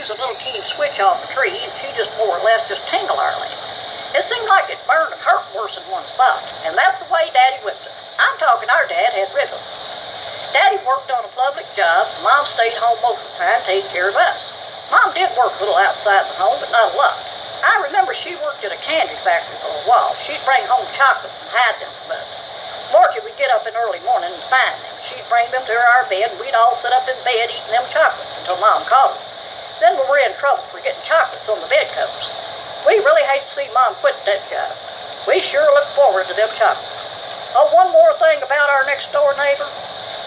flips a little key switch off the tree, and she just more or less just tingle our lamp. It seemed like it burned and hurt worse in one spot, and that's the way Daddy whipped us. I'm talking our dad had rhythm. Daddy worked on a public job, and Mom stayed home most of the time taking care of us. Mom did work a little outside the home, but not a lot. I remember she worked at a candy factory for a while. She'd bring home chocolates and hide them from us. Margie would get up in early morning and find them. She'd bring them to our bed, and we'd all sit up in bed eating them chocolates until Mom called us. Then we were in trouble for getting chocolates on the bed covers. We really hate to see Mom quit that job. We sure look forward to them chocolates. Oh, one more thing about our next-door neighbor.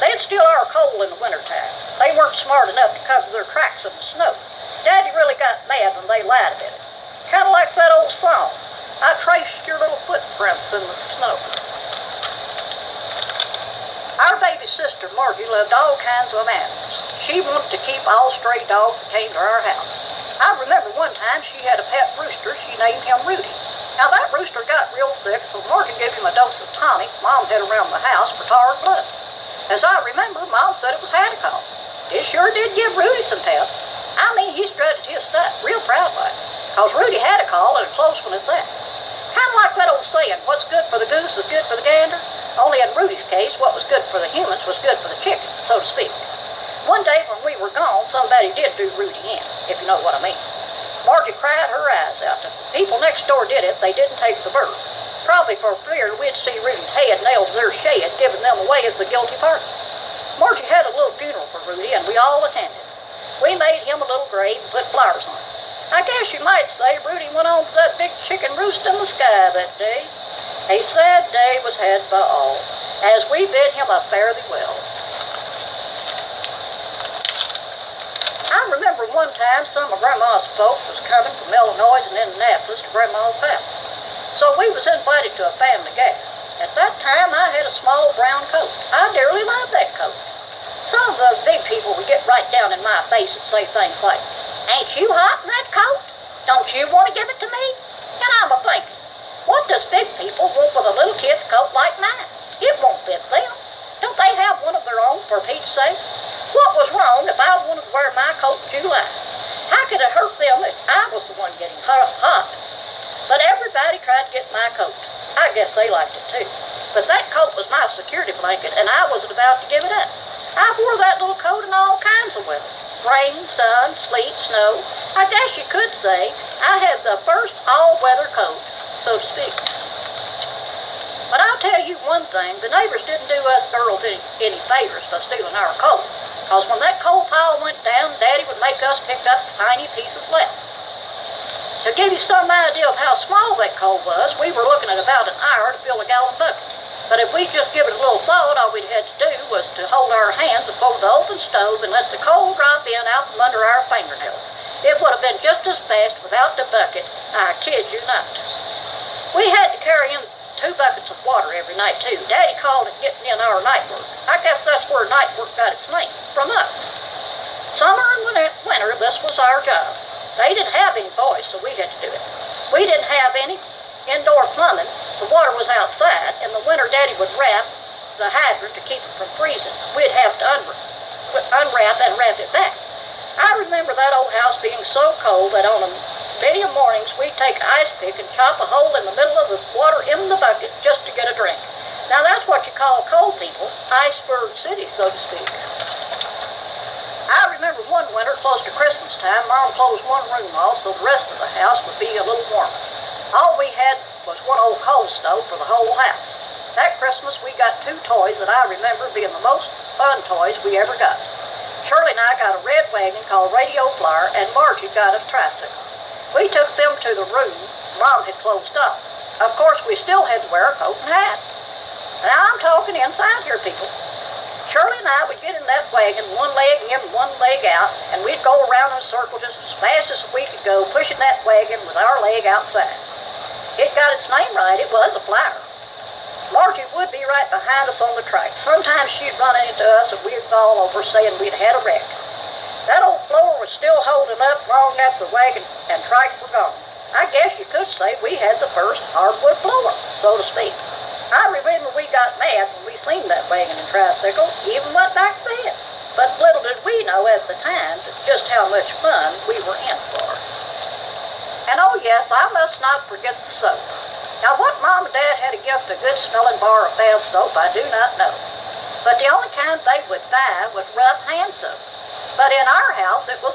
They'd steal our coal in the wintertime. They weren't smart enough to cover their tracks in the snow. Daddy really got mad when they lied about it. Kind of like that old song, I traced your little footprints in the snow. Our baby sister, Margie, loved all kinds of animals. She wanted to keep all stray dogs that came to our house. I remember one time she had a pet rooster. She named him Rudy. Now that rooster got real sick, so Margie gave him a dose of tonic Mom had around the house for tar and blood. As I remember, Mom said it was Hadacol. It sure did give Rudy some pep. I mean, he strutted his stuff, real proud like. Cause Rudy had a call, and a close one at that. Kind of like that old saying, what's good for the goose is good for the gander. Only in Rudy's case, what was good for the humans was good for the chickens, so to speak. One day when we were gone, somebody did do Rudy in, if you know what I mean. Margie cried her eyes out. The people next door did it. They didn't take the bird. Probably for fear we'd see Rudy's head nailed to their shed, giving them away as the guilty party. Margie had a little funeral for Rudy, and we all attended. We made him a little grave and put flowers on it. I guess you might say Rudy went on to that big chicken roost in the sky that day. A sad day was had by all, as we bid him a fare thee well. I remember one time some of Grandma's folks was coming from Illinois and Indianapolis to Grandma's house. So we was invited to a family gathering. At that time, I had a small brown coat. I dearly loved that coat. Some of the big people would get right down in my face and say things like, "Ain't you hot in that coat? Don't you want to give it to me?" And I'm a-thinking, what does big people want with a little kid's coat like mine? It won't fit them. Don't they have one of their own, for Pete's sake? What was wrong if I wanted to wear my coat in July? How could it hurt them if I was the one getting hot? But everybody tried to get my coat. I guess they liked it too. But that coat was my security blanket, and I wasn't about to give it up. I wore that little coat in all kinds of weather. Rain, sun, sleet, snow. I guess you could say I had the first all-weather coat, so to speak. But I'll tell you one thing, the neighbors didn't do us girls any favors by stealing our coal. Because when that coal pile went down, Daddy would make us pick up the tiny pieces left. To give you some idea of how small that coal was, we were looking at about an hour to fill a gallon bucket. But if we just give it a little thought, all we'd had to do was to hold our hands above the open stove and let the coal drop in out from under our fingernails. It would have been just as fast without the bucket, I kid you not. We had to carry in 2 buckets of water every night, too. Daddy called it getting in our night work. I guess that's where night work got its name, from us. Summer and winter, this was our job. They didn't have any boys, so we had to do it. We didn't have any indoor plumbing. The water was outside. In the winter, Daddy would wrap the hydrant to keep it from freezing. We'd have to unwrap and wrap it back. I remember that old house being so cold that on many mornings we'd take an ice pick and chop a hole in the middle of the water in the bucket just to get a drink. Now that's what you call cold people, iceberg city, so to speak. I remember one winter, close to Christmas time, Mom closed one room off so the rest of the house would be a little warmer. All we had was one old coal stove for the whole house. That Christmas we got 2 toys that I remember being the most fun toys we ever got. Shirley and I got a red wagon called Radio Flyer, and Margie got a tricycle. We took them to the room Mom had closed up. Of course, we still had to wear a coat and hat. Now I'm talking inside here, people. Shirley and I would get in that wagon, one leg in, one leg out, and we'd go around in a circle just as fast as we could go, pushing that wagon with our leg outside. It got its name right. It was a flyer. Margie would be right behind us on the track. Sometimes she'd run into us and we'd fall over, saying we'd had a wreck. That old floor was still holding up long after the wagon and trike were gone. I guess you could say we had the first hardwood floor, so to speak. I remember we got mad when we seen that wagon and tricycle, even went back to bed. But little did we know at the time just how much fun we were in for. And oh yes, I must not forget the soap. Now what Mom and Dad had against a good smelling bar of bath soap, I do not know. But the only kind they would buy was Rubb hand soap. But in our house, it was